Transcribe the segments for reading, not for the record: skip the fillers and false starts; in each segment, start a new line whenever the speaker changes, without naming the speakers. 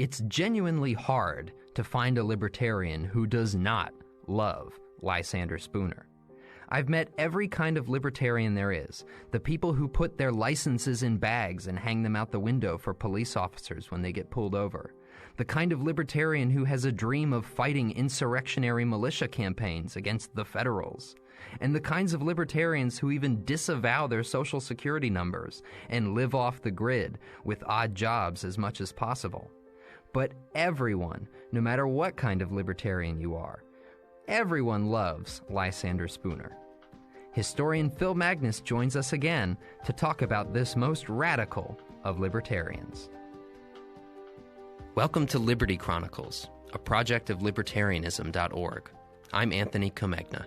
It's genuinely hard to find a libertarian who does not love Lysander Spooner. I've met every kind of libertarian there is. The people who put their licenses in bags and hang them out the window for police officers when they get pulled over. The kind of libertarian who has a dream of fighting insurrectionary militia campaigns against the Federals. And the kinds of libertarians who even disavow their Social Security numbers and live off the grid with odd jobs as much as possible. But everyone, no matter what kind of libertarian you are, everyone loves Lysander Spooner. Historian Phil Magness joins us again to talk about this most radical of libertarians. Welcome to Liberty Chronicles, a project of libertarianism.org. I'm Anthony Comegna.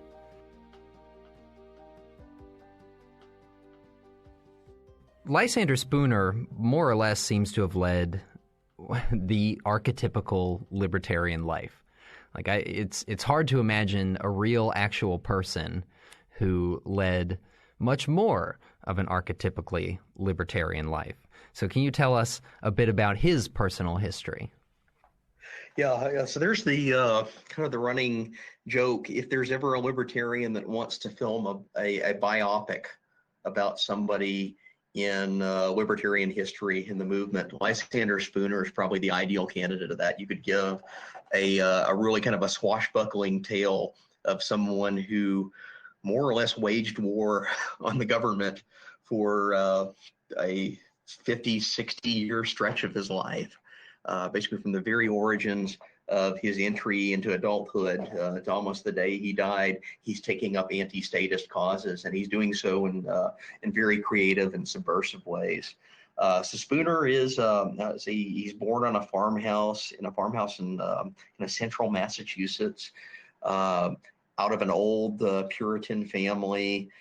Lysander Spooner more or less seems to have led the archetypical libertarian life. It's hard to imagine a real, actual person who led much more of an archetypically libertarian life. So can you tell us a bit about his personal history?
Yeah, so there's the kind of the running joke. If there's ever a libertarian that wants to film a biopic about somebody in libertarian history in the movement, Lysander Spooner is probably the ideal candidate of that. You could give a really kind of a swashbuckling tale of someone who more or less waged war on the government for a 50, 60-year stretch of his life, basically from the very origins of his entry into adulthood to almost the day he died. He's taking up anti-statist causes, and he's doing so in very creative and subversive ways. So Spooner is he's born on a farmhouse in a central Massachusetts, out of an old Puritan family.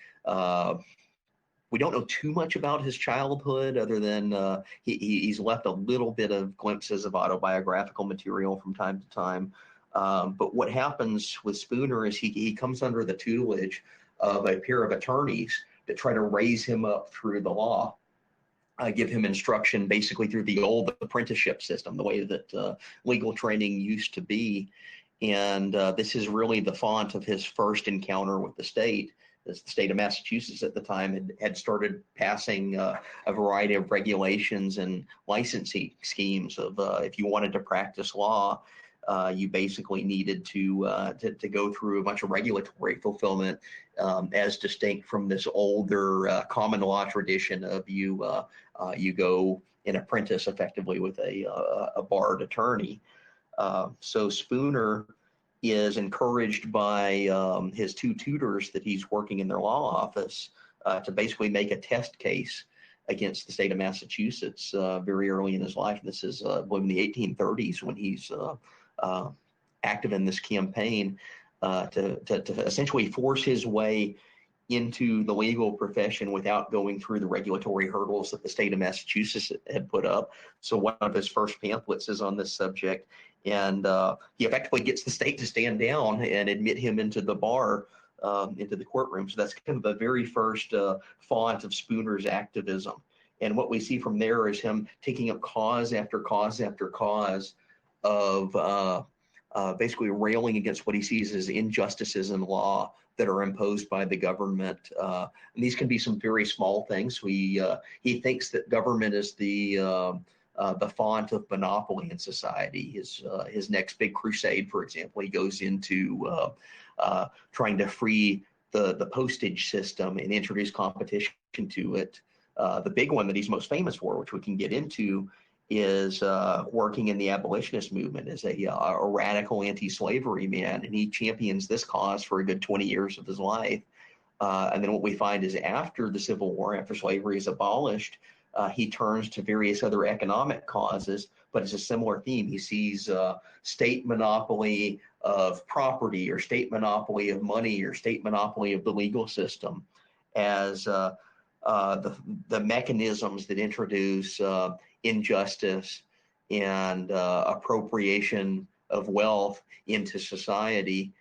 We don't know too much about his childhood other than he's left a little bit of glimpses of autobiographical material from time to time. But what happens with Spooner is he comes under the tutelage of a pair of attorneys that try to raise him up through the law, give him instruction basically through the old apprenticeship system, the way that legal training used to be. And this is really the font of his first encounter with the state. The state of Massachusetts at the time had started passing a variety of regulations and licensing schemes of if you wanted to practice law, you basically needed to go through a bunch of regulatory fulfillment, as distinct from this older common law tradition of you go and apprentice effectively with a barred attorney. So Spooner is encouraged by his two tutors that he's working in their law office to basically make a test case against the state of Massachusetts very early in his life. This is in the 1830s when he's active in this campaign to essentially force his way into the legal profession without going through the regulatory hurdles that the state of Massachusetts had put up. So one of his first pamphlets is on this subject, and he effectively gets the state to stand down and admit him into the bar, into the courtroom. So that's kind of the very first font of Spooner's activism. And what we see from there is him taking up cause after cause after cause of basically railing against what he sees as injustices in law that are imposed by the government. And these can be some very small things. He thinks that government is the font of monopoly in society. His next big crusade, for example, he goes into trying to free the postage system and introduce competition to it. The big one that he's most famous for, which we can get into, is working in the abolitionist movement as a radical anti-slavery man, and he champions this cause for a good 20 years of his life. And then what we find is after the Civil War, after slavery is abolished, he turns to various other economic causes, but it's a similar theme. He sees state monopoly of property, or state monopoly of money, or state monopoly of the legal system as the mechanisms that introduce injustice and appropriation of wealth into society.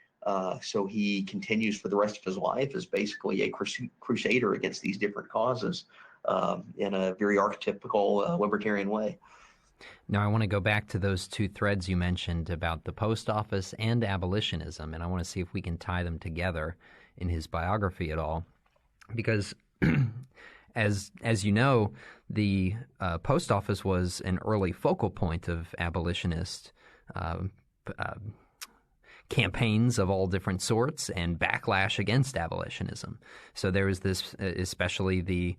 So he continues for the rest of his life as basically a crusader against these different causes in a very archetypical libertarian way.
Now, I want to go back to those two threads you mentioned about the post office and abolitionism, and I want to see if we can tie them together in his biography at all. Because, as you know, the post office was an early focal point of abolitionist campaigns of all different sorts and backlash against abolitionism. So there was this, especially the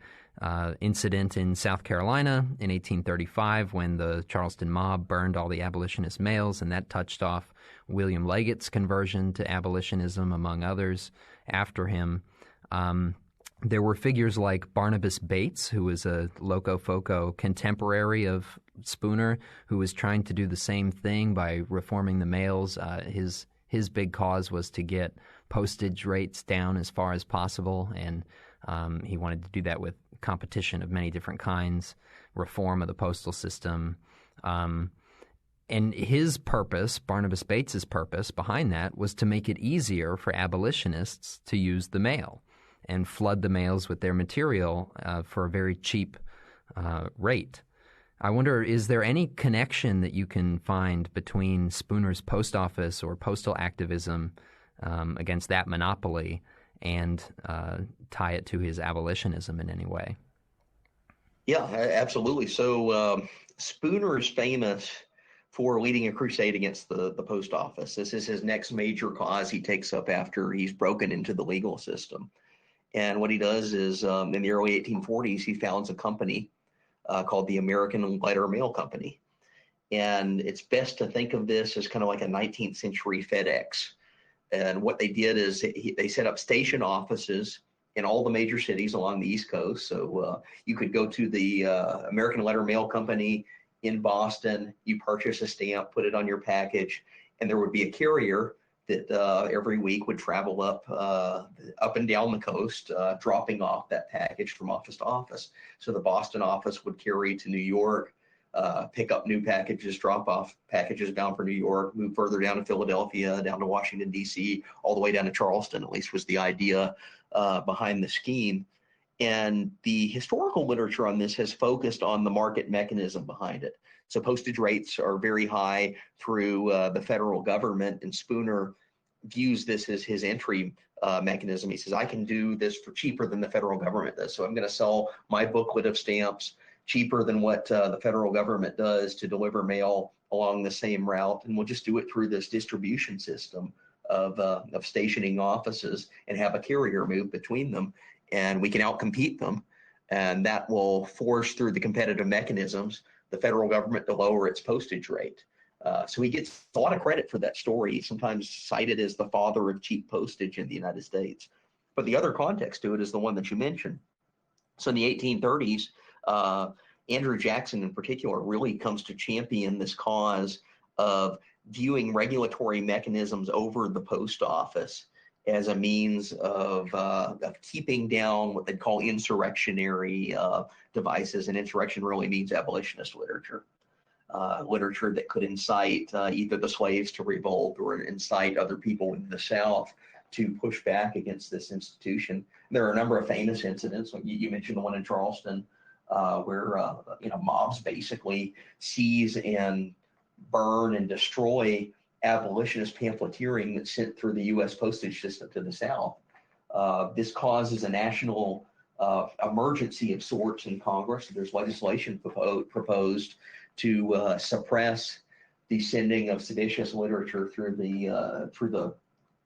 incident in South Carolina in 1835 when the Charleston mob burned all the abolitionist mails, and that touched off William Leggett's conversion to abolitionism, among others, after him. There were figures like Barnabas Bates, who was a Locofoco contemporary of Spooner, who was trying to do the same thing by reforming the mails. His big cause was to get postage rates down as far as possible, and he wanted to do that with competition of many different kinds, reform of the postal system. And his purpose, Barnabas Bates's purpose behind that, was to make it easier for abolitionists to use the mail and flood the mails with their material for a very cheap rate. I wonder, is there any connection that you can find between Spooner's post office or postal activism against that monopoly and tie it to his abolitionism in any way?
Yeah, absolutely. So Spooner is famous for leading a crusade against the post office. This is his next major cause he takes up after he's broken into the legal system. And what he does is in the early 1840s, he founds a company called the American Letter Mail Company. And it's best to think of this as kind of like a 19th century FedEx. And what they did is they set up station offices in all the major cities along the East Coast. So you could go to the American Letter Mail Company in Boston, you purchase a stamp, put it on your package, and there would be a carrier that every week would travel up and down the coast, dropping off that package from office to office. So the Boston office would carry to New York, pick up new packages, drop off packages bound for New York, move further down to Philadelphia, down to Washington, D.C., all the way down to Charleston, at least was the idea behind the scheme. And the historical literature on this has focused on the market mechanism behind it. So postage rates are very high through the federal government, and Spooner views this as his entry mechanism. He says, I can do this for cheaper than the federal government does. So I'm going to sell my booklet of stamps cheaper than what the federal government does to deliver mail along the same route. And we'll just do it through this distribution system of stationing offices and have a carrier move between them. And we can outcompete them. And that will force through the competitive mechanisms the federal government to lower its postage rate. So he gets a lot of credit for that story. He's sometimes cited as the father of cheap postage in the United States. But the other context to it is the one that you mentioned. So in the 1830s, Andrew Jackson in particular really comes to champion this cause of viewing regulatory mechanisms over the post office as a means of keeping down what they'd call insurrectionary devices. And insurrection really means abolitionist literature, literature that could incite either the slaves to revolt or incite other people in the South to push back against this institution. There are a number of famous incidents. You mentioned the one in Charleston where mobs basically seize and burn and destroy abolitionist pamphleteering that's sent through the U.S. postage system to the South. This causes a national emergency of sorts in Congress. There's legislation proposed to suppress the sending of seditious literature through the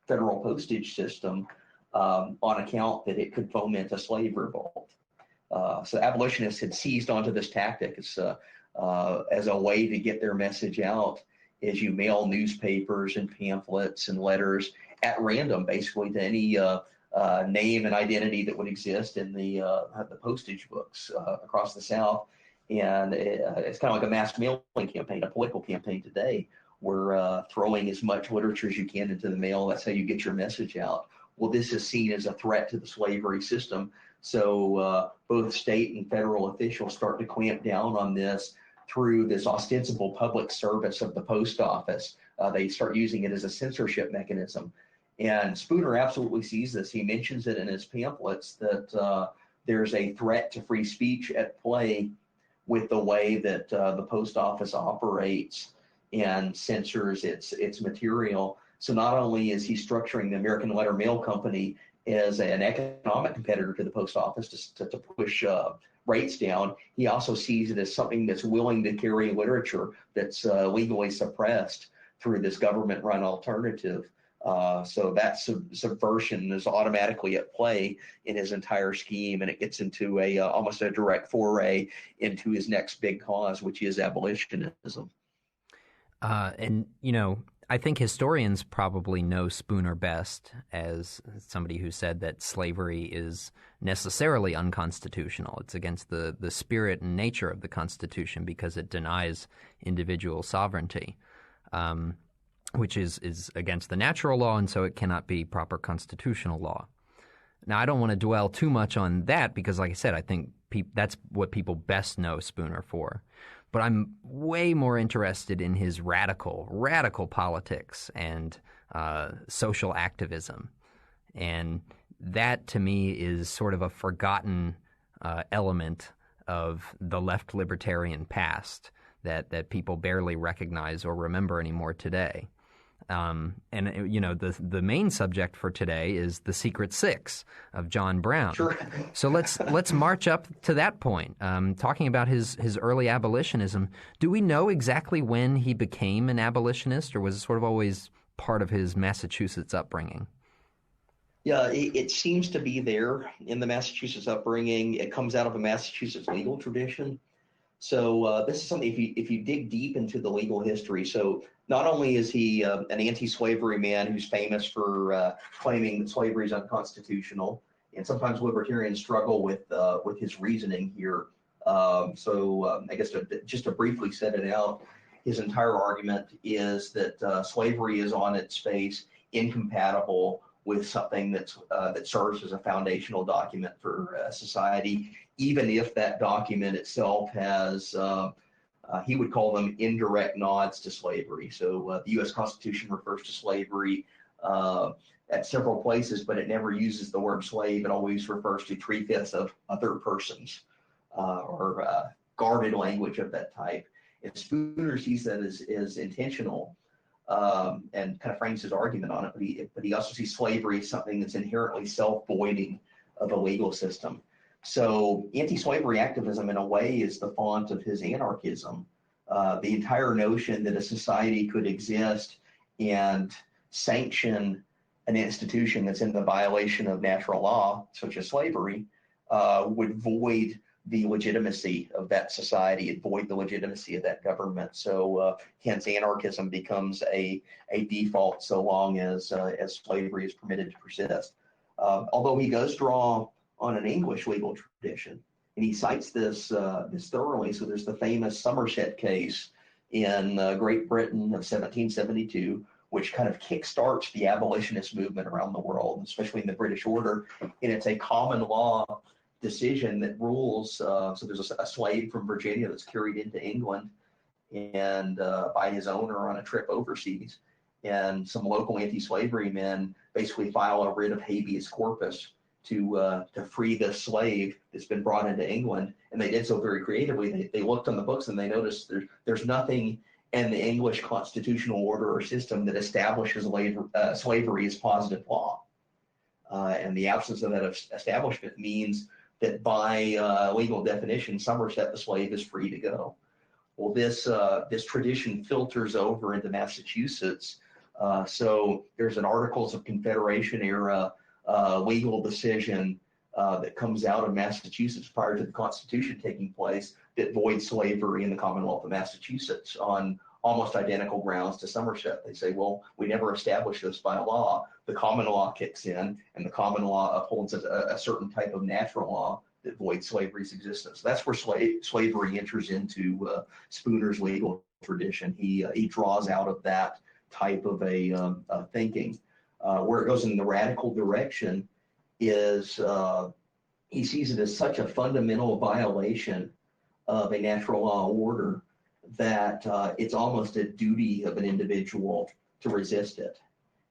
federal postage system on account that it could foment a slave revolt. So abolitionists had seized onto this tactic as a way to get their message out, as you mail newspapers and pamphlets and letters at random, basically, to any name and identity that would exist in the postage books across the South. And it's kind of like a mass mailing campaign, a political campaign today. We're throwing as much literature as you can into the mail. That's how you get your message out. Well, this is seen as a threat to the slavery system. So both state and federal officials start to clamp down on this through this ostensible public service of the post office. They start using it as a censorship mechanism. And Spooner absolutely sees this. He mentions it in his pamphlets that there's a threat to free speech at play with the way that the post office operates and censors its material. So not only is he structuring the American Letter Mail Company as an economic competitor to the post office to push rates down, he also sees it as something that's willing to carry literature that's legally suppressed through this government-run alternative. So that subversion is automatically at play in his entire scheme, and it gets into almost a direct foray into his next big cause, which is abolitionism.
And, I think historians probably know Spooner best as somebody who said that slavery is necessarily unconstitutional. It's against the spirit and nature of the Constitution because it denies individual sovereignty, which is against the natural law, and so it cannot be proper constitutional law. Now, I don't want to dwell too much on that because, like I said, I think that's what people best know Spooner for. But I'm way more interested in his radical politics and social activism. And that, to me, is sort of a forgotten element of the left libertarian past that people barely recognize or remember anymore today. The main subject for today is The Secret Six of John Brown.
Sure.
So let's march up to that point. Talking about his early abolitionism, do we know exactly when he became an abolitionist, or was it sort of always part of his Massachusetts upbringing?
Yeah, it seems to be there in the Massachusetts upbringing. It comes out of a Massachusetts legal tradition. So this is something, if you dig deep into the legal history, so not only is he an anti-slavery man who's famous for claiming that slavery is unconstitutional, and sometimes libertarians struggle with his reasoning here. I guess just to briefly set it out, his entire argument is that slavery is on its face incompatible with something that serves as a foundational document for society, even if that document itself has, he would call them indirect nods to slavery. So the U.S. Constitution refers to slavery at several places, but it never uses the word slave. It always refers to 3/5 of other persons or guarded language of that type. And Spooner sees that as intentional. And kind of frames his argument on it, but he also sees slavery as something that's inherently self-voiding of a legal system. So anti-slavery activism, in a way, is the font of his anarchism. The entire notion that a society could exist and sanction an institution that's in the violation of natural law, such as slavery, would void the legitimacy of that society and void the legitimacy of that government. So hence anarchism becomes a default so long as slavery is permitted to persist. Although he does draw on an English legal tradition, and he cites this thoroughly. So there's the famous Somerset case in Great Britain of 1772, which kind of kickstarts the abolitionist movement around the world, especially in the British order. And it's a common law decision that rules. So there's a slave from Virginia that's carried into England and by his owner on a trip overseas. And some local anti-slavery men basically file a writ of habeas corpus to free this slave that's been brought into England. And they did so very creatively. They looked on the books and they noticed there's nothing in the English constitutional order or system that establishes slavery as positive law. And the absence of that establishment means that by legal definition, Somerset the slave is free to go. Well, this tradition filters over into Massachusetts. So there's an Articles of Confederation era legal decision that comes out of Massachusetts prior to the Constitution taking place that voids slavery in the Commonwealth of Massachusetts on almost identical grounds to Somerset. They say, well, we never established this by law. The common law kicks in, and the common law upholds a certain type of natural law that voids slavery's existence. That's where slavery enters into Spooner's legal tradition. He draws out of that type of a thinking. Where it goes in the radical direction is he sees it as such a fundamental violation of a natural law order that it's almost a duty of an individual to resist it.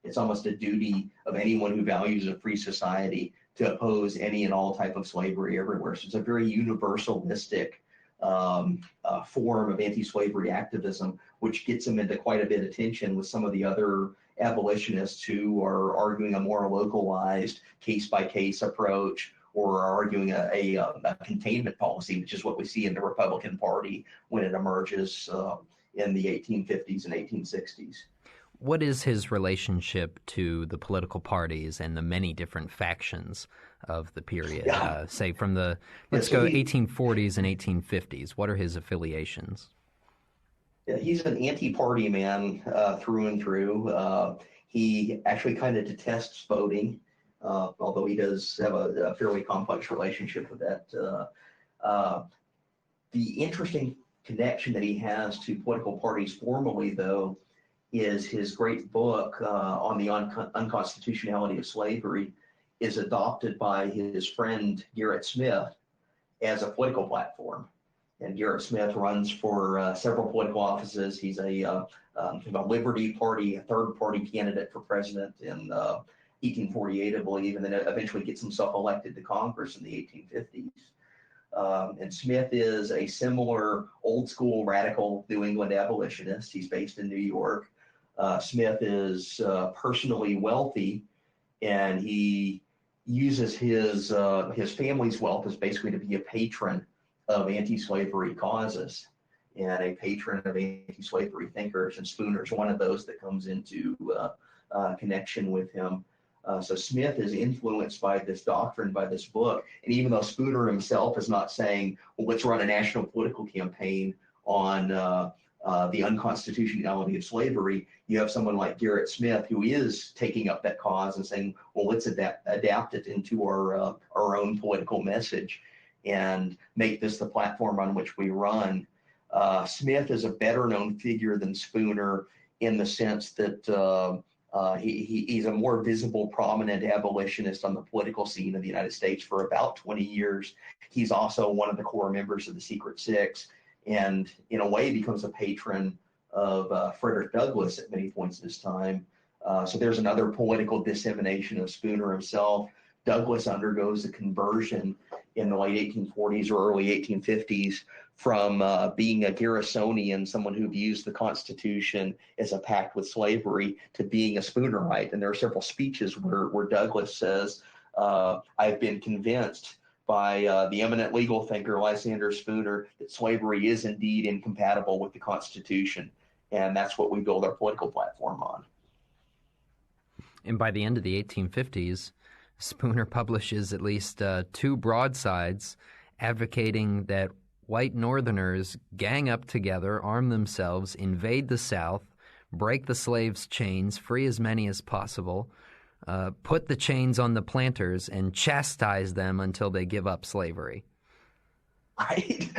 It's almost a duty of anyone who values a free society to oppose any and all type of slavery everywhere. So it's a very universalistic form of anti-slavery activism, which gets him into quite a bit of tension with some of the other abolitionists who are arguing a more localized case-by-case approach, or are arguing a containment policy, which is what we see in the Republican Party when it emerges in the 1850s and 1860s.
What is his relationship to the political parties and the many different factions of the period?
Yeah.
Say from the, let's go 1840s and 1850s. What are his affiliations?
Yeah, he's an anti-party man through and through. He actually kind of detests voting, although he does have a fairly complex relationship with that. The interesting connection that he has to political parties formally, though, is his great book on the unconstitutionality of slavery is adopted by his friend Gerrit Smith as a political platform. And Gerrit Smith runs for several political offices. He's a Liberty Party, a third party candidate for president in 1848, I believe, and then eventually gets himself elected to Congress in the 1850s. And Smith is a similar old school radical New England abolitionist. He's based in New York. Smith is personally wealthy, and he uses his family's wealth as basically to be a patron of anti-slavery causes and a patron of anti-slavery thinkers. And Spooner's one of those that comes into connection with him. So Smith is influenced by this doctrine, by this book. And even though Spooner himself is not saying, well, let's run a national political campaign on the unconstitutionality of slavery, you have someone like Gerrit Smith who is taking up that cause and saying, well, let's adapt it into our own political message and make this the platform on which we run. Smith is a better known figure than Spooner in the sense that he's a more visible, prominent abolitionist on the political scene of the United States for about 20 years. He's also one of the core members of the Secret Six, and in a way becomes a patron of Frederick Douglass at many points in his time. So there's another political dissemination of Spooner himself. Douglass undergoes a conversion in the late 1840s or early 1850s from being a Garrisonian, someone who views the Constitution as a pact with slavery, to being a Spoonerite. And there are several speeches where Douglass says, I've been convinced by the eminent legal thinker Lysander Spooner that slavery is indeed incompatible with the Constitution. And that's what we build our political platform on.
And by the end of the 1850s, Spooner publishes at least two broadsides advocating that white Northerners gang up together, arm themselves, invade the South, break the slaves' chains, free as many as possible, put the chains on the planters, and chastise them until they give up slavery.
Right.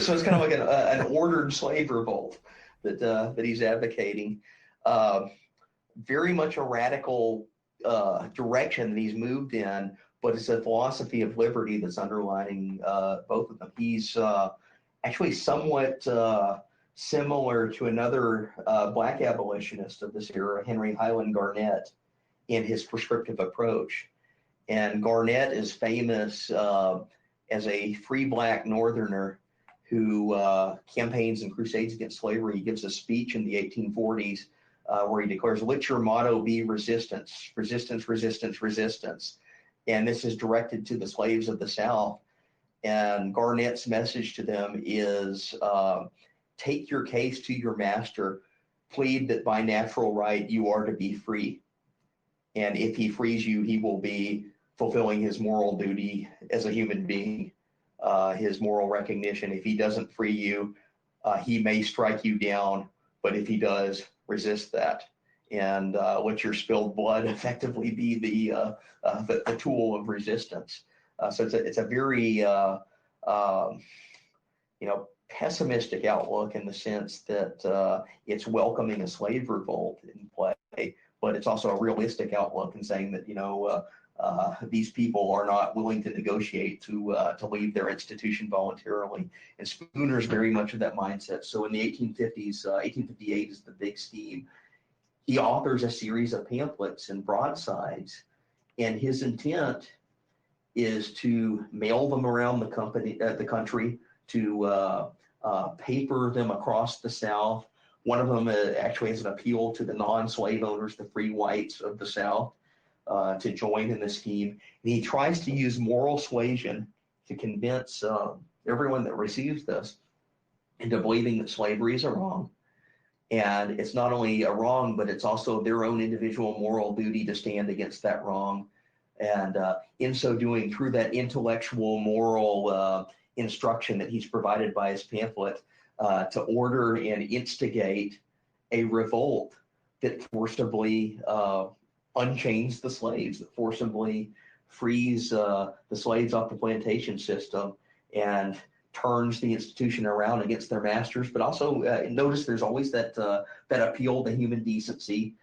So it's kind of like an ordered slave revolt that he's advocating. Very much a radical direction that he's moved in, but it's a philosophy of liberty that's underlining both of them. He's actually somewhat similar to another black abolitionist of this era, Henry Highland Garnett, in his prescriptive approach. And Garnett is famous as a free black Northerner who campaigns and crusades against slavery. He gives a speech in the 1840s where he declares, let your motto be resistance, resistance, resistance, resistance. And this is directed to the slaves of the South. And Garnett's message to them is, take your case to your master, plead that by natural right you are to be free. And if he frees you, he will be fulfilling his moral duty as a human being, his moral recognition. If he doesn't free you, he may strike you down, but if he does, resist that. And let your spilled blood effectively be the tool of resistance. So it's a very pessimistic outlook in the sense that it's welcoming a slave revolt in play, but it's also a realistic outlook in saying that these people are not willing to negotiate to leave their institution voluntarily. And Spooner's very much of that mindset. So in the 1850s, 1858 is the big scheme. He authors a series of pamphlets and broadsides, and his intent is to mail them around the country to paper them across the South. One of them actually is an appeal to the non-slave owners, the free whites of the South, to join in the scheme. And he tries to use moral suasion to convince everyone that receives this into believing that slavery is a wrong. And it's not only a wrong, but it's also their own individual moral duty to stand against that wrong. And in so doing, through that intellectual, moral instruction that he's provided by his pamphlet, to order and instigate a revolt that forcibly unchains the slaves, that forcibly frees the slaves off the plantation system and turns the institution around against their masters. But also notice there's always that appeal to human decency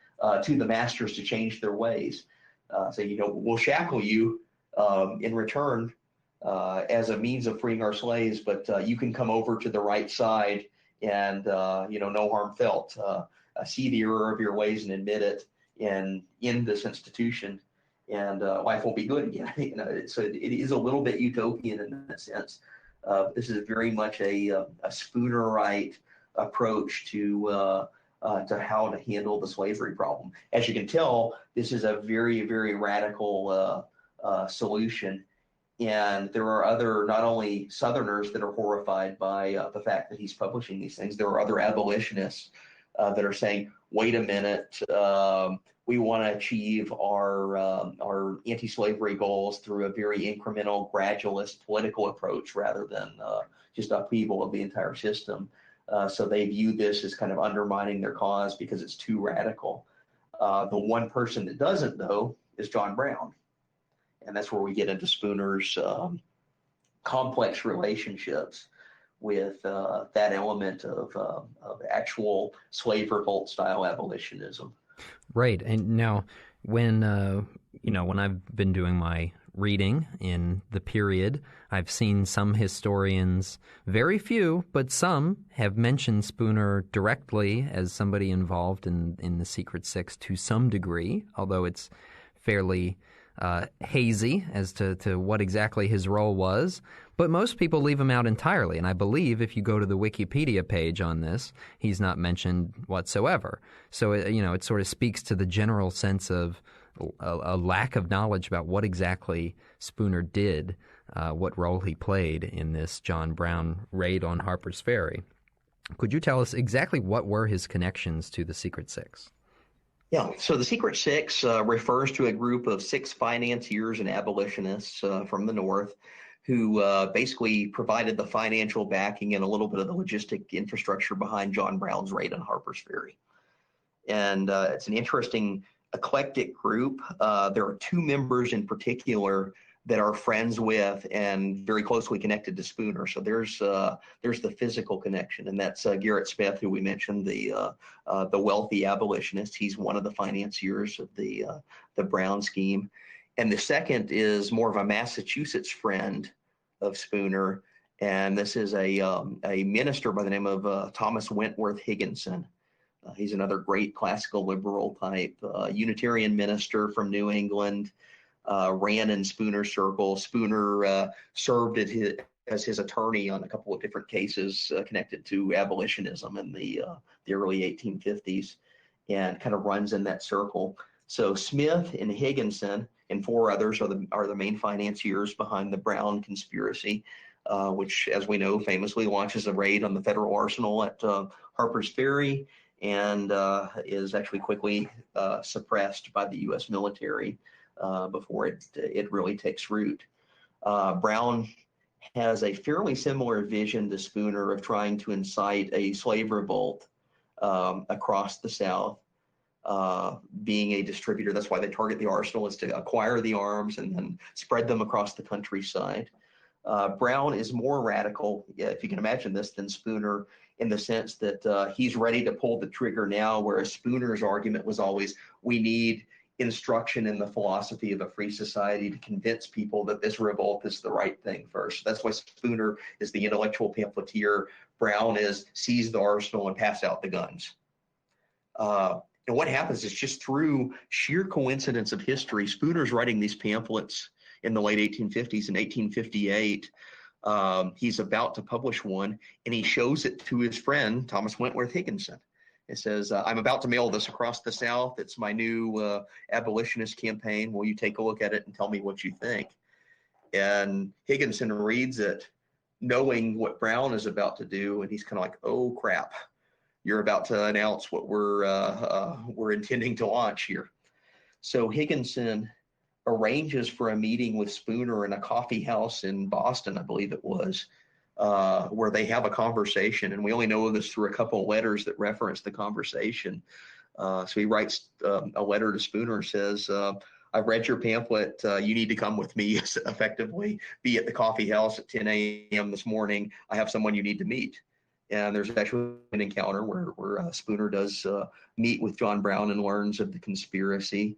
to the masters to change their ways. So, we'll shackle you in return as a means of freeing our slaves, but you can come over to the right side and, no harm felt. See the error of your ways and admit it in this institution, and life will be good again. So it is a little bit utopian in that sense. This is very much a Spoonerite approach to how to handle the slavery problem. As you can tell, this is a very, very radical solution. And there are other, not only Southerners that are horrified by the fact that he's publishing these things, there are other abolitionists that are saying, wait a minute, we want to achieve our anti-slavery goals through a very incremental, gradualist political approach rather than just upheaval of the entire system. So they view this as kind of undermining their cause because it's too radical. The one person that doesn't, though, is John Brown. And that's where we get into Spooner's complex relationships with that element of actual slave revolt style abolitionism.
Right. And now when I've been doing my reading in the period, I've seen some historians, very few, but some have mentioned Spooner directly as somebody involved in the Secret Six to some degree, although it's fairly hazy as to what exactly his role was. But most people leave him out entirely, and I believe if you go to the Wikipedia page on this, he's not mentioned whatsoever. So, it sort of speaks to the general sense of a lack of knowledge about what exactly Spooner did, what role he played in this John Brown raid on Harper's Ferry. Could you tell us exactly what were his connections to the Secret Six?
Yeah, so the Secret Six refers to a group of 6 financiers and abolitionists from the North who basically provided the financial backing and a little bit of the logistic infrastructure behind John Brown's raid on Harper's Ferry. And it's an interesting, eclectic group. There are 2 members in particular that are friends with and very closely connected to Spooner. So there's the physical connection, and that's Gerrit Smith, who we mentioned, the wealthy abolitionist. He's one of the financiers of the Brown scheme. And the second is more of a Massachusetts friend of Spooner, and this is a minister by the name of Thomas Wentworth Higginson. He's another great classical liberal type Unitarian minister from New England. Ran in Spooner's circle. Spooner served as his attorney on a couple of different cases connected to abolitionism in the early 1850s, and kind of runs in that circle. So Smith and Higginson and 4 others are the main financiers behind the Brown conspiracy, which, as we know, famously launches a raid on the federal arsenal at Harper's Ferry, and is actually quickly suppressed by the U.S. military before it really takes root. Brown has a fairly similar vision to Spooner of trying to incite a slave revolt across the South, being a distributor. That's why they target the arsenal, is to acquire the arms and then spread them across the countryside. Brown is more radical, if you can imagine this, than Spooner, in the sense that he's ready to pull the trigger now, whereas Spooner's argument was always, we need instruction in the philosophy of a free society to convince people that this revolt is the right thing first. That's why Spooner is the intellectual pamphleteer. Brown is seize the arsenal and pass out the guns. And what happens is, just through sheer coincidence of history, Spooner's writing these pamphlets in the late 1850s. In 1858, He's about to publish one, and he shows it to his friend, Thomas Wentworth Higginson. It says, I'm about to mail this across the South. It's my new abolitionist campaign. Will you take a look at it and tell me what you think? And Higginson reads it, knowing what Brown is about to do, and he's kind of like, oh, crap. You're about to announce what we're intending to launch here. So Higginson arranges for a meeting with Spooner in a coffee house in Boston, I believe it was, where they have a conversation. And we only know this through a couple of letters that reference the conversation. So he writes a letter to Spooner and says, I've read your pamphlet. You need to come with me, effectively. Be at the coffee house at 10 a.m. this morning. I have someone you need to meet. And there's actually an encounter where Spooner does meet with John Brown and learns of the conspiracy.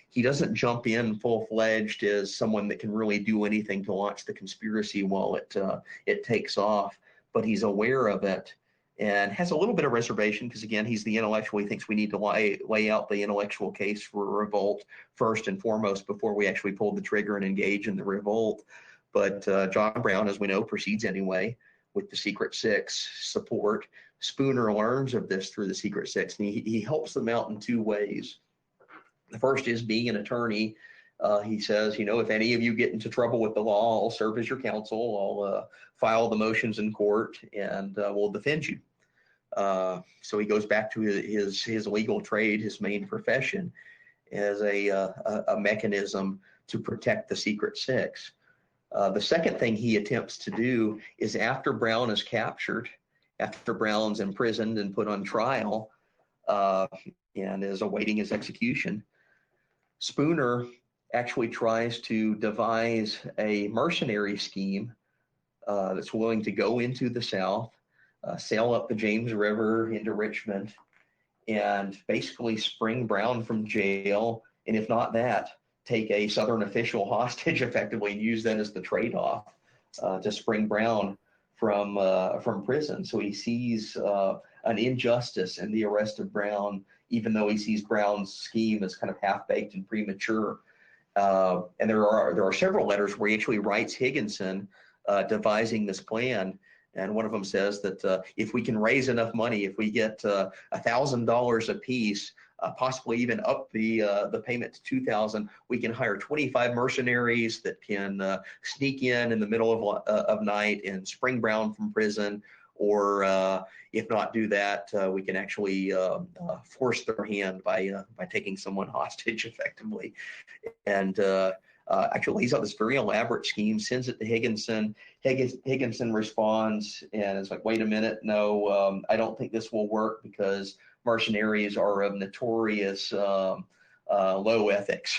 He doesn't jump in full-fledged as someone that can really do anything to launch the conspiracy while it takes off, but he's aware of it and has a little bit of reservation because, again, he's the intellectual. He thinks we need to lay out the intellectual case for a revolt first and foremost before we actually pull the trigger and engage in the revolt. But John Brown, as we know, proceeds anyway with the Secret Six support. Spooner learns of this through the Secret Six, and he helps them out in two ways. The first is being an attorney. He says, if any of you get into trouble with the law, I'll serve as your counsel. I'll file the motions in court, and we'll defend you. So he goes back to his legal trade, his main profession, as a mechanism to protect the Secret Six. The second thing he attempts to do is after Brown is captured, after Brown's imprisoned and put on trial and is awaiting his execution, Spooner actually tries to devise a mercenary scheme that's willing to go into the South, sail up the James River into Richmond, and basically spring Brown from jail, and if not that, take a Southern official hostage effectively and use that as the trade-off to spring Brown from prison. So he sees an injustice in the arrest of Brown, even though he sees Brown's scheme as kind of half-baked and premature. And there are several letters where he actually writes Higginson devising this plan. And one of them says that if we can raise enough money, if we get $1,000 a piece, possibly even up the payment to $2,000, we can hire 25 mercenaries that can sneak in the middle of night and spring Brown from prison. Or if not do that, we can actually force their hand by taking someone hostage effectively. And actually lays out this very elaborate scheme, sends it to Higginson. Higginson responds and is like, wait a minute, no, I don't think this will work because mercenaries are of notorious low ethics.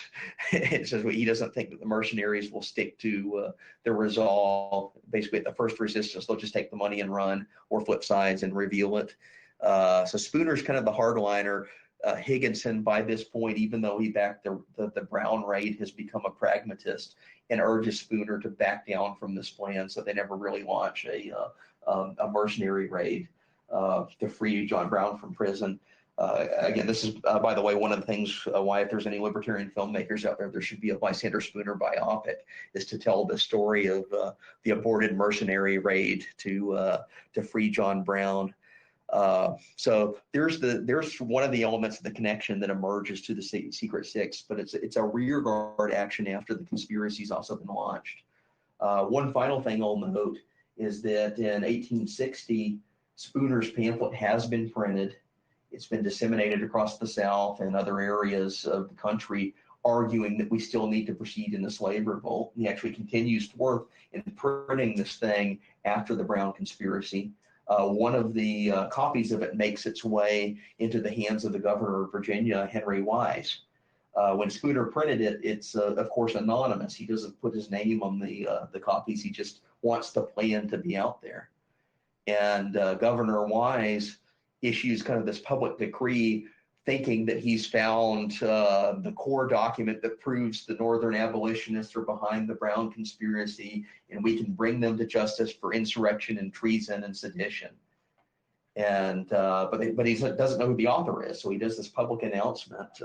It says he doesn't think that the mercenaries will stick to their resolve. Basically, at the first resistance, they'll just take the money and run, or flip sides and reveal it. So Spooner's kind of the hardliner. Higginson, by this point, even though he backed the Brown raid, has become a pragmatist and urges Spooner to back down from this plan, so they never really launch a mercenary raid to free John Brown from prison. Again, this is, by the way, one of the things why if there's any libertarian filmmakers out there should be a Lysander Spooner biopic, is to tell the story of the aborted mercenary raid to free John Brown. So there's one of the elements of the connection that emerges to the Secret Six, but it's a rear guard action after the conspiracy's also been launched. One final thing I'll note is that in 1860, Spooner's pamphlet has been printed. It's been disseminated across the South and other areas of the country, arguing that we still need to proceed in the slave revolt. He actually continues to work in printing this thing after the Brown conspiracy. One of the copies of it makes its way into the hands of the governor of Virginia, Henry Wise. When Spooner printed it, it's of course anonymous. He doesn't put his name on the copies. He just wants the plan to be out there. And Governor Wise issues kind of this public decree, thinking that he's found the core document that proves the Northern abolitionists are behind the Brown conspiracy, and we can bring them to justice for insurrection and treason and sedition. And but he doesn't know who the author is, so he does this public announcement.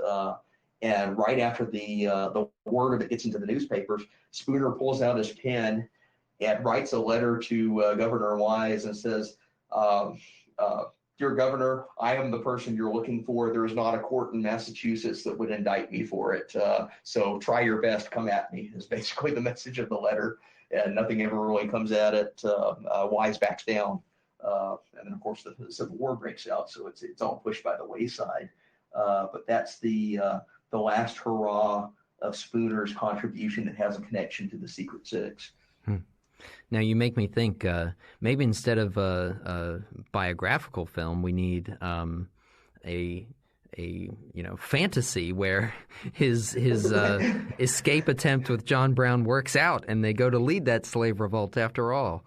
And right after the word of it gets into the newspapers, Spooner pulls out his pen and writes a letter to Governor Wise and says, um, Dear Governor, I am the person you're looking for. There is not a court in Massachusetts that would indict me for it. So try your best, come at me, is basically the message of the letter. And nothing ever really comes at it. Wise backs down. And then, of course, the Civil War breaks out. So it's all pushed by the wayside. But that's the last hurrah of Spooner's contribution that has a connection to the Secret Six.
Now you make me think. Maybe instead of a biographical film, we need a fantasy where his escape attempt with John Brown works out, and they go to lead that slave revolt after all.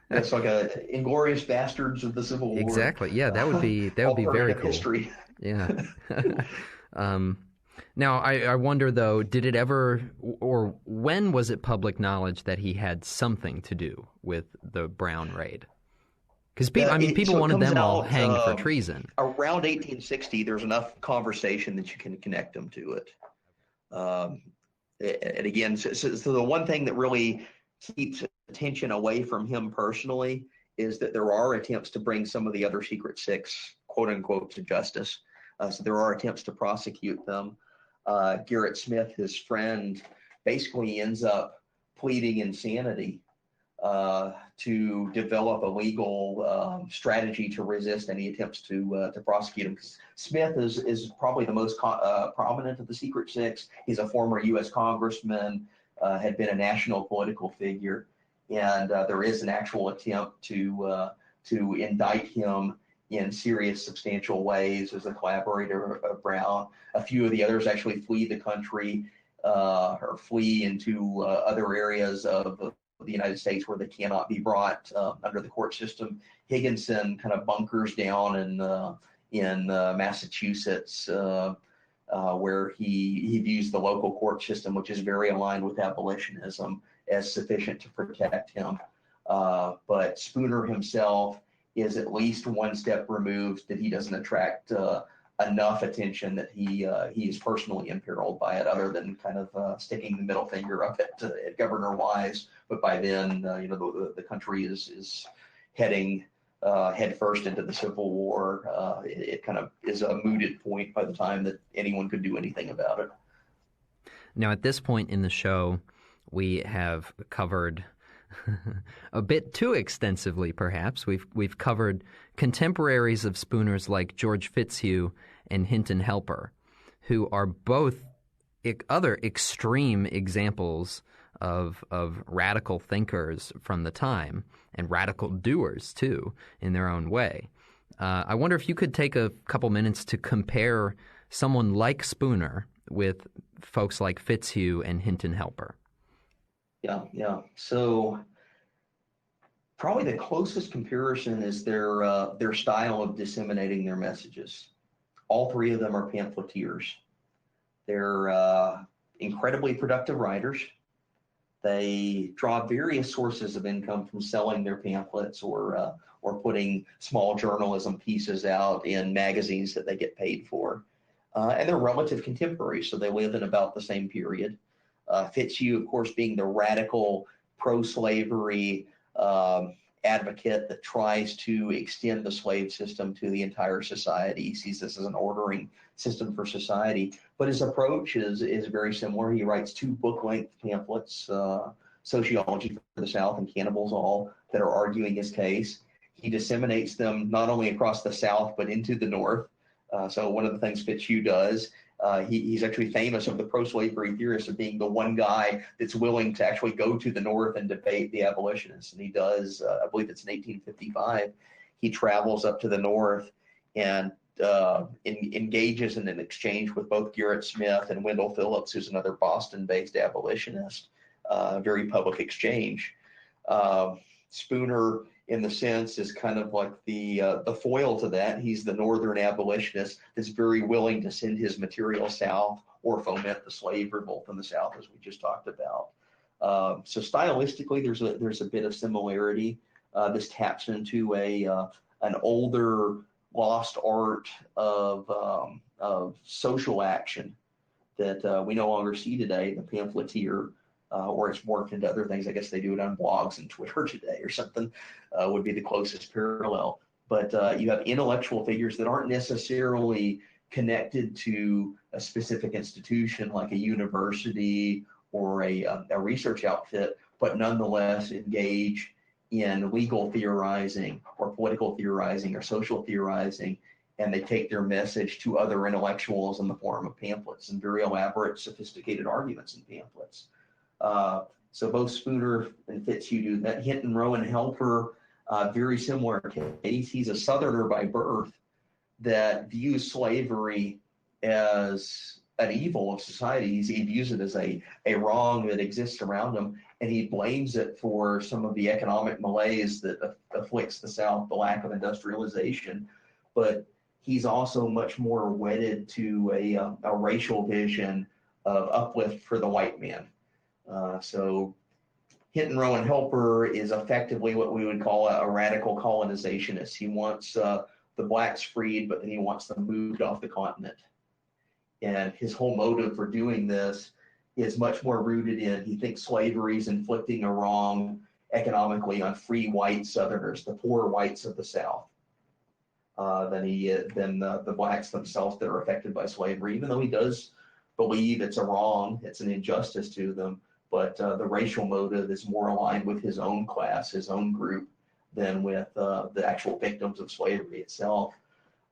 That's like a Inglorious Bastards of the Civil War.
Exactly. Yeah, that would be very cool.
History.
Yeah. Now, I wonder, though, did it ever, or when was it public knowledge that he had something to do with the Brown raid? Because people wanted them all hanged for treason.
Around 1860, there's enough conversation that you can connect them to it. And again, so the one thing that really keeps attention away from him personally is that there are attempts to bring some of the other Secret Six, quote unquote, to justice. So there are attempts to prosecute them. Gerrit Smith, his friend, basically ends up pleading insanity to develop a legal strategy to resist any attempts to prosecute him. Because Smith is probably the most prominent of the Secret Six. He's a former U.S. congressman, had been a national political figure, and there is an actual attempt to indict him in serious, substantial ways as a collaborator of Brown. A few of the others actually flee the country or flee into other areas of the United States where they cannot be brought under the court system. Higginson kind of bunkers down in Massachusetts, where he views the local court system, which is very aligned with abolitionism, as sufficient to protect him. But Spooner himself is at least one step removed, that he doesn't attract enough attention that he is personally imperiled by it, other than kind of sticking the middle finger up at Governor Wise. But by then, the country is heading head first into the Civil War. It kind of is a mooted point by the time that anyone could do anything about it.
Now, at this point in the show, we have covered a bit too extensively, perhaps. We've covered contemporaries of Spooner's like George Fitzhugh and Hinton Helper, who are both other extreme examples of radical thinkers from the time, and radical doers too, in their own way. I wonder if you could take a couple minutes to compare someone like Spooner with folks like Fitzhugh and Hinton Helper.
Yeah. So probably the closest comparison is their style of disseminating their messages. All three of them are pamphleteers. They're incredibly productive writers. They draw various sources of income from selling their pamphlets or putting small journalism pieces out in magazines that they get paid for. And they're relative contemporaries, so they live in about the same period. Fitzhugh, of course, being the radical pro-slavery advocate that tries to extend the slave system to the entire society. He sees this as an ordering system for society. But his approach is very similar. He writes 2 book-length pamphlets, Sociology for the South and Cannibals, all that are arguing his case. He disseminates them not only across the South, but into the North. So one of the things Fitzhugh does, he's actually famous of the pro-slavery theorists of being the one guy that's willing to actually go to the North and debate the abolitionists. And he does, I believe it's in 1855, he travels up to the North and engages in an exchange with both Gerrit Smith and Wendell Phillips, who's another Boston-based abolitionist, very public exchange. Spooner, in the sense, is kind of like the foil to that. He's the northern abolitionist that's very willing to send his material south or foment the slave revolt in the South, as we just talked about. So stylistically, there's a bit of similarity. This taps into an older lost art of social action that we no longer see today. The pamphleteer or it's morphed into other things. I guess they do it on blogs and Twitter today or something, would be the closest parallel. But you have intellectual figures that aren't necessarily connected to a specific institution like a university or a research outfit, but nonetheless engage in legal theorizing or political theorizing or social theorizing, and they take their message to other intellectuals in the form of pamphlets and very elaborate, sophisticated arguments in pamphlets. So both Spooner and Fitzhugh do that. Hinton Rowan Helper, very similar case. He's a Southerner by birth that views slavery as an evil of society. He views it as a wrong that exists around him, and he blames it for some of the economic malaise that afflicts the South, the lack of industrialization. But he's also much more wedded to a racial vision of uplift for the white man. So Hinton Rowan Helper is effectively what we would call a radical colonizationist. He wants the blacks freed, but then he wants them moved off the continent. And his whole motive for doing this is much more rooted in, he thinks slavery is inflicting a wrong economically on free white Southerners, the poor whites of the South, than the blacks themselves that are affected by slavery, even though he does believe it's a wrong, it's an injustice to them. But the racial motive is more aligned with his own class, his own group, than with the actual victims of slavery itself.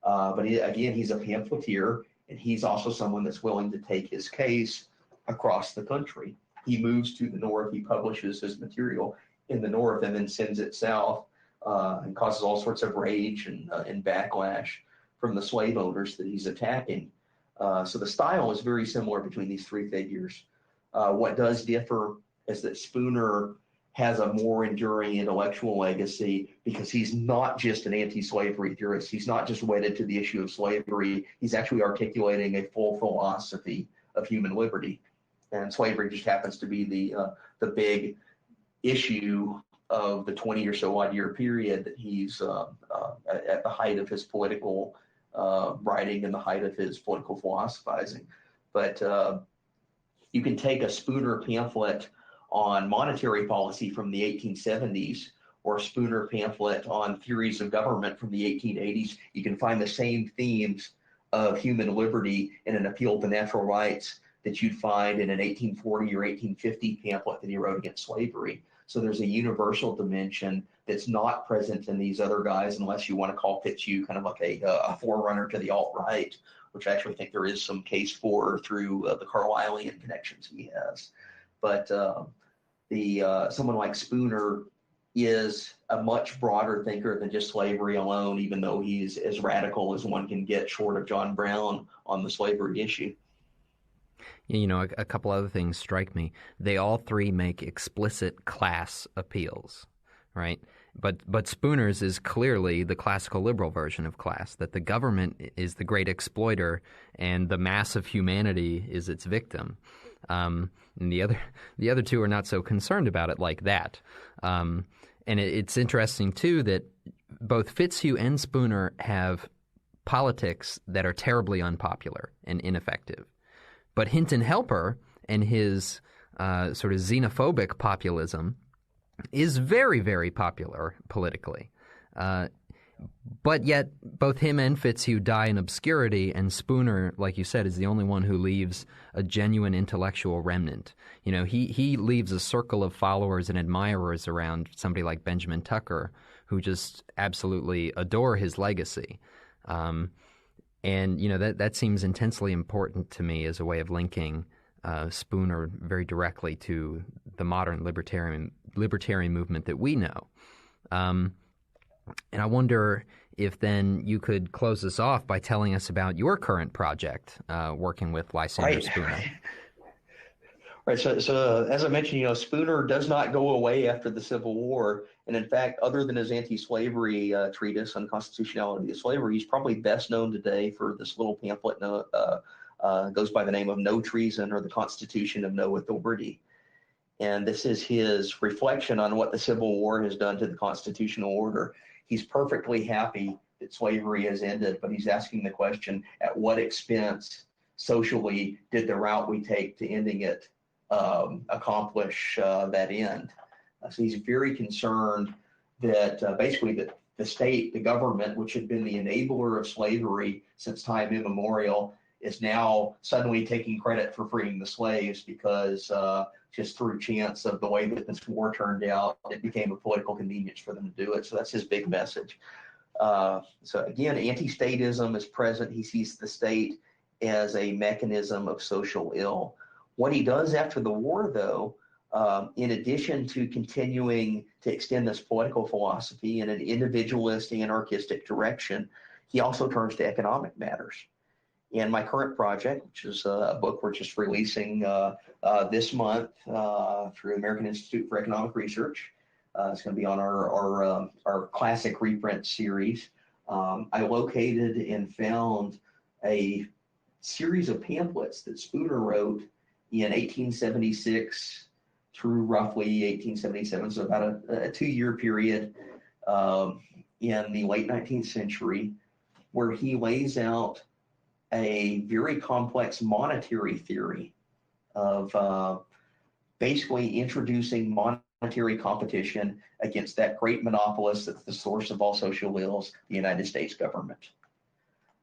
But he's a pamphleteer, and he's also someone that's willing to take his case across the country. He moves to the North, he publishes his material in the North, and then sends it south, and causes all sorts of rage and backlash from the slave owners that he's attacking. So the style is very similar between these three figures. What does differ is that Spooner has a more enduring intellectual legacy because he's not just an anti-slavery theorist. He's not just wedded to the issue of slavery. He's actually articulating a full philosophy of human liberty. And slavery just happens to be the big issue of the 20 or so odd year period that he's at the height of his political writing and the height of his political philosophizing. But you can take a Spooner pamphlet on monetary policy from the 1870s or a Spooner pamphlet on theories of government from the 1880s. You can find the same themes of human liberty and an appeal to natural rights that you'd find in an 1840 or 1850 pamphlet that he wrote against slavery. So there's a universal dimension that's not present in these other guys, unless you want to call Fitzhugh kind of like a forerunner to the alt-right, which I actually think there is some case for through the Carlylean connections he has. But someone like Spooner is a much broader thinker than just slavery alone, even though he's as radical as one can get short of John Brown on the slavery issue.
You know, a couple other things strike me. They all three make explicit class appeals, right? But Spooner's is clearly the classical liberal version of class, that the government is the great exploiter and the mass of humanity is its victim. And the other two are not so concerned about it like that. And it's interesting, too, that both Fitzhugh and Spooner have politics that are terribly unpopular and ineffective. But Hinton Helper and his sort of xenophobic populism is very, very popular politically. But yet both him and Fitzhugh die in obscurity, and Spooner, like you said, is the only one who leaves a genuine intellectual remnant. You know, he leaves a circle of followers and admirers around somebody like Benjamin Tucker, who just absolutely adore his legacy. And, you know, that seems intensely important to me as a way of linking Spooner very directly to the modern libertarian movement that we know. And I wonder if then you could close us off by telling us about your current project working with Lysander Spooner.
Right. So as I mentioned, you know, Spooner does not go away after the Civil War. And in fact, other than his anti-slavery treatise on constitutionality of slavery, he's probably best known today for this little pamphlet goes by the name of No Treason, or the Constitution of No Authority. And this is his reflection on what the Civil War has done to the constitutional order. He's perfectly happy that slavery has ended, but he's asking the question, at what expense socially did the route we take to ending it accomplish that end. So he's very concerned that basically that the state, the government, which had been the enabler of slavery since time immemorial, is now suddenly taking credit for freeing the slaves because just through chance of the way that this war turned out, it became a political convenience for them to do it. So that's his big message. So again, anti-statism is present. He sees the state as a mechanism of social ill. What he does after the war, though, in addition to continuing to extend this political philosophy in an individualist, anarchistic direction, he also turns to economic matters. And my current project, which is a book we're just releasing this month through the American Institute for Economic Research, it's going to be on our classic reprint series. I located and found a series of pamphlets that Spooner wrote in 1876 through roughly 1877, so about a 2-year period in the late 19th century, where he lays out a very complex monetary theory of basically introducing monetary competition against that great monopolist that's the source of all social ills, the United States government.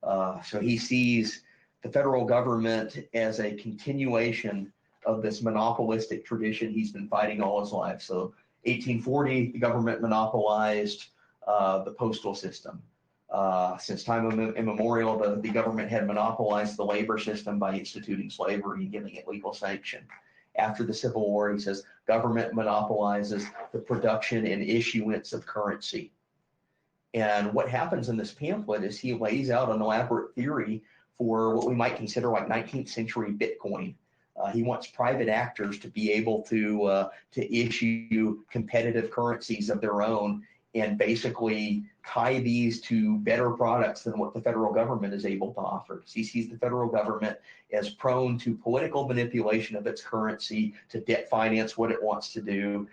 So he sees the federal government as a continuation of this monopolistic tradition he's been fighting all his life. So 1840, the government monopolized the postal system. Since time immemorial, the government had monopolized the labor system by instituting slavery and giving it legal sanction. After the Civil War, he says, government monopolizes the production and issuance of currency. And what happens in this pamphlet is he lays out an elaborate theory for what we might consider like 19th century Bitcoin. He wants private actors to be able to issue competitive currencies of their own and basically tie these to better products than what the federal government is able to offer. He sees the federal government as prone to political manipulation of its currency to debt finance what it wants to do,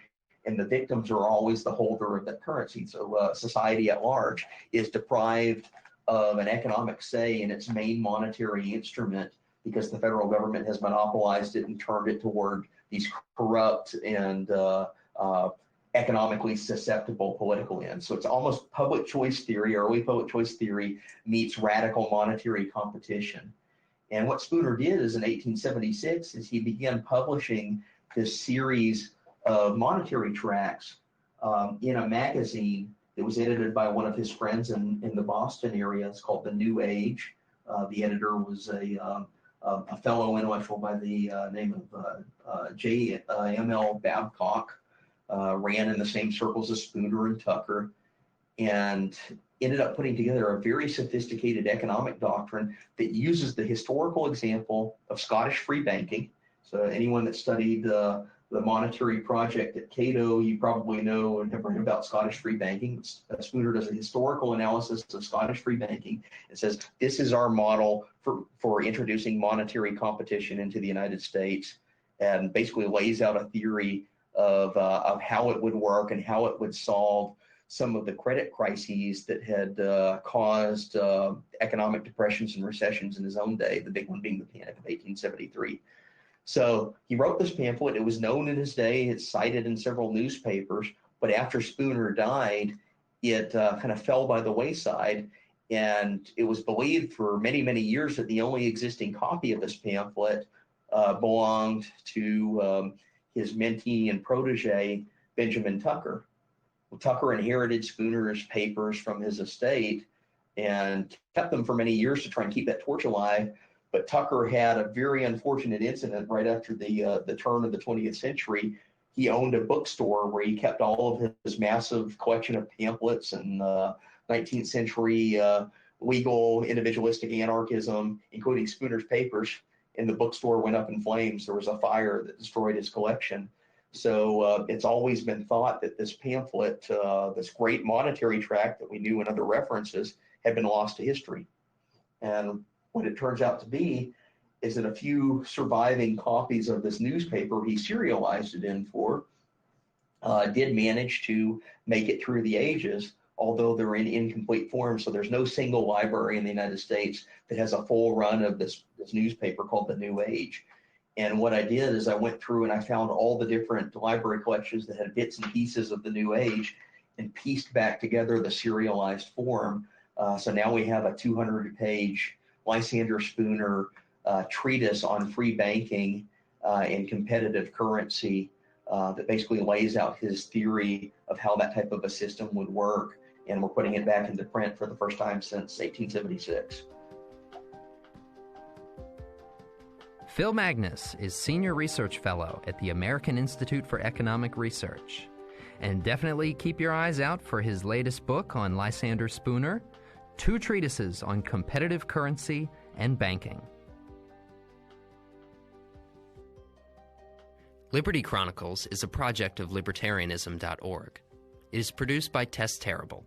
and the victims are always the holder of that currency. So society at large is deprived of an economic say in its main monetary instrument because the federal government has monopolized it and turned it toward these corrupt and economically susceptible political ends. So it's almost public choice theory, early public choice theory meets radical monetary competition. And what Spooner did is in 1876 is he began publishing this series of monetary tracts in a magazine that was edited by one of his friends in the Boston area. It's called The New Age. The editor was a fellow intellectual by the name of J.M.L. Babcock. Ran in the same circles as Spooner and Tucker, and ended up putting together a very sophisticated economic doctrine that uses the historical example of Scottish free banking. So anyone that studied the monetary project at Cato, you probably know and have heard about Scottish free banking. Spooner does a historical analysis of Scottish free banking and says, this is our model for introducing monetary competition into the United States, and basically lays out a theory of how it would work and how it would solve some of the credit crises that had caused economic depressions and recessions in his own day, the big one being the Panic of 1873. So he wrote this pamphlet. It was known in his day. It's cited in several newspapers. But after Spooner died, it kind of fell by the wayside. And it was believed for many, many years that the only existing copy of this pamphlet belonged to his mentee and protege, Benjamin Tucker. Well, Tucker inherited Spooner's papers from his estate and kept them for many years to try and keep that torch alive. But Tucker had a very unfortunate incident right after the turn of the 20th century. He owned a bookstore where he kept all of his massive collection of pamphlets and 19th century legal individualistic anarchism, including Spooner's papers. And the bookstore went up in flames. There was a fire that destroyed his collection. So it's always been thought that this pamphlet, this great monetary tract that we knew in other references, had been lost to history. And what it turns out to be is that a few surviving copies of this newspaper he serialized it in for did manage to make it through the ages, although they're in incomplete form. So there's no single library in the United States that has a full run of this newspaper called The New Age. And what I did is I went through and I found all the different library collections that had bits and pieces of the New Age and pieced back together the serialized form. So now we have a 200-page Lysander Spooner treatise on free banking and competitive currency that basically lays out his theory of how that type of a system would work. And we're putting it back into print for the first time since 1876.
Phil Magness is Senior Research Fellow at the American Institute for Economic Research. And definitely keep your eyes out for his latest book on Lysander Spooner, 2 treatises on competitive currency and banking. Liberty Chronicles is a project of libertarianism.org. It is produced by Tess Terrible.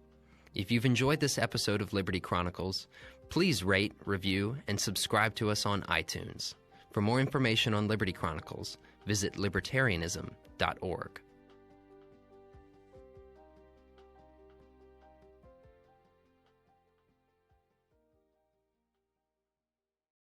If you've enjoyed this episode of Liberty Chronicles, please rate, review, and subscribe to us on iTunes. For more information on Liberty Chronicles, visit libertarianism.org.